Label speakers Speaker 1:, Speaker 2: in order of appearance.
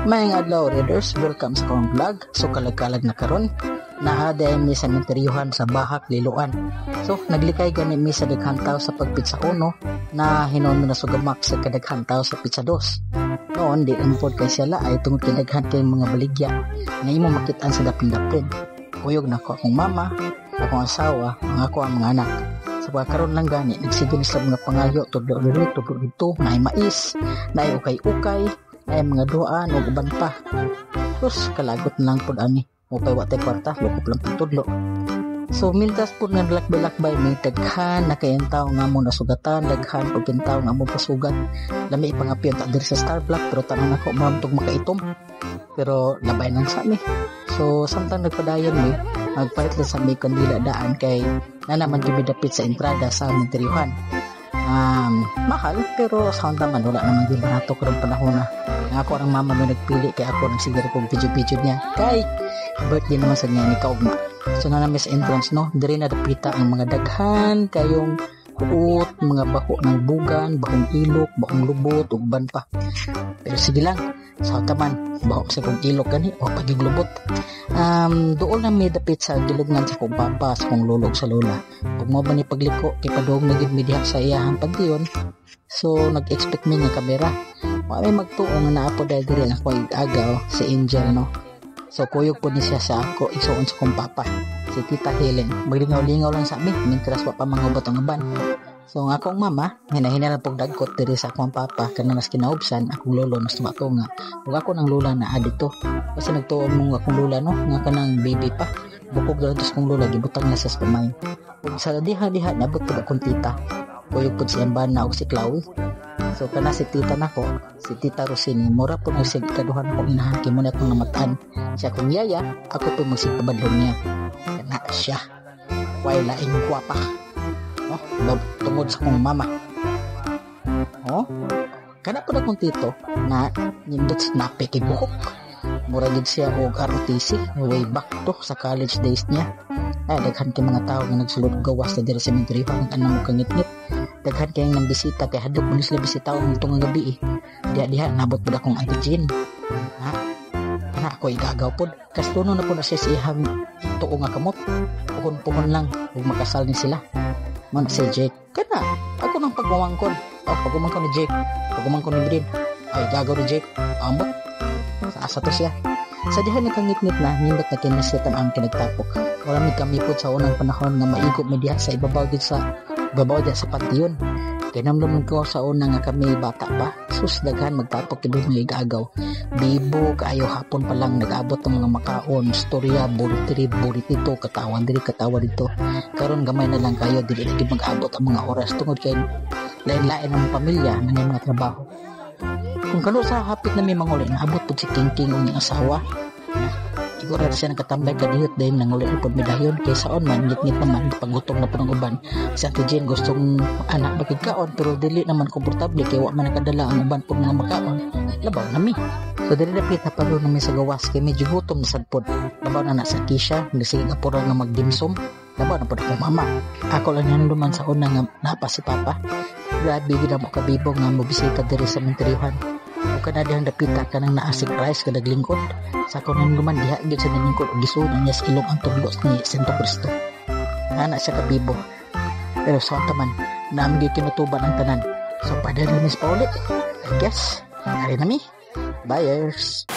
Speaker 1: May adlaw readers, welcome sa akong vlog. So kalag-kalag na karon, naaday mi sa menteryuhan sa Bahak, Liloan. So naglikay gani mi sa daghantaw sa pagpitsa 1 na hinon na sugamak sa kadaghantaw sa pizza 2. Noon di import kay sila ay tungod kay daghan kay mga baligya nga imo makitaan sa dapin-dapin. Kuyog na ko akong mama, akong asawa, ang ako ang mga anak. Sa pagkaroon lang gani nagsige na sila mga pangayo tudlo dito na ay mais, na ay ukay-ukay, ay mga duaan o uban pa. Tapos kalagot na lang po ani mupay watay kwarta lukop lang pagtudlo. So mintas po nga lakbay may daghan na kayang tao nga mo nasugatan, daghan po kayang tao nga mo pasugat. Lami ipangapiyon ta diri sa Starblock pero tanan ako mamtog makaitom, pero labay nang sa mi. So samtang nagpadayon mi magpalit lang sa mi kandila daan kay na naman gimidapit sa entrada sa menteryuhan. Mahal pero sa naman wala naman din barato karong panahon na nga ako ang mama mo nagpili kay ako nang siguro kong video niya kay birthday naman sa niya ni kaugma. So na namin sa entrance no, diri na dapita ang mga daghan kayong kuot, mga baho ng bugan, bahong ilok, bahong lubot, ugban pa. Pero sige lang, sa taman baho sa kong ilok gani o pagig lubot. Doon na may dapit sa gilungan sa kong papa, sa kong lulog sa lola. Pag mo ba ni pagliko, kay padong naging media sa iyahang pantiyon. So nag-expect mi nga kamera. May magtuong na naapo dahil diri ako agaw si Angel no. So kuyog po ni siya sa ako isuon sa kong papa, si Tita Helen. Maglingaw-lingaw lang sa amin mintras wa pa mga batong uban. So ang akong mama hinahinala pog dagkot diri sa akong papa kana mas kinaubsan akong lolo mas tumato nga ug ako nang lula na adito kasi nagtuon mong akong lula no nga kanang baby pa bukog daw tos kong lula gibutang na sa pamay ug sa diha nabot pud akong tita kuyog pud si Ambana ug si Chloe. So kana si tita nako, si Tita Rosini, mura po na sig kaduhan ko inahan kay mo na akong namataan. Siya kung yaya, ako po magsigpabadlon niya. Kana siya. Way laing guwapa. Oh, tungod sa kong mama. Oh, kana po na kong tito na nindot snape kay buhok. Mura gid siya og ROTC way back to sa college days niya. Ay daghan kay mga tao nga nagsulod gawas sa diri sa menteryuhan ang namo kangit-ngit. Daghan kay nang bisita kay hadlok mo sila bisita og itong gabi diha nabot pud akong antigen ha ana ako igagaw pud kastuno na pud na siya sihang tuo nga kamot puhon lang ug makasal ni sila man si Jake kana ako nang pagmamangkon ni Jake pagmamangkon ni Brin ay gagaw ni Jake ambot sa asa to siya sa diha nakangit-ngit na nindot na kinasitan ang kinagtapok wala mi kami pud sa unang panahon nga maigop mi diha sa ibabaw dyan sa pantiyon. Kaya namlaman ko sa una nga kami bata pa. Sus, daghan magtapok kibig mga igagaw. Bibo, kaayo hapon pa lang nag-abot ng mga makaon, storya, buritito, katawan dito. Karon gamay na lang kayo, dili lagi mag-abot ang mga oras tungod kay lain-lain ng pamilya ng mga trabaho. Kung kano sa hapit na may manguli, naabot po si King ng asawa. Siguro siya nakatambay kadiyot dahil nangulit po medahyon kaysa on man ngit naman paggutom na po ng uban si Auntie Jane gustong anak magkikaon pero dili naman komportable kaya wa man nakadala ang uban po mga makaon labaw nami so dili na pita pa doon namin sa gawas kaya medyo gutom na sadpod labaw na sa Kisha sige nga po nga magdimsum labaw na po akong mama ako lang yan duman sa una nga napa si Papa grabe gid mo kabibo nga mobisita diri sa menteryuhan o kana dihang dapita kanang naasig rice kadag lingkod sa kunan guman diha gyud sa lingkod og gisud niya sa ilong ang tuglos ni Santo Cristo ana siya kabibo pero sa taman namin gyud kinutuban ang tanan so padala mis paulit I guess ari nami buyers.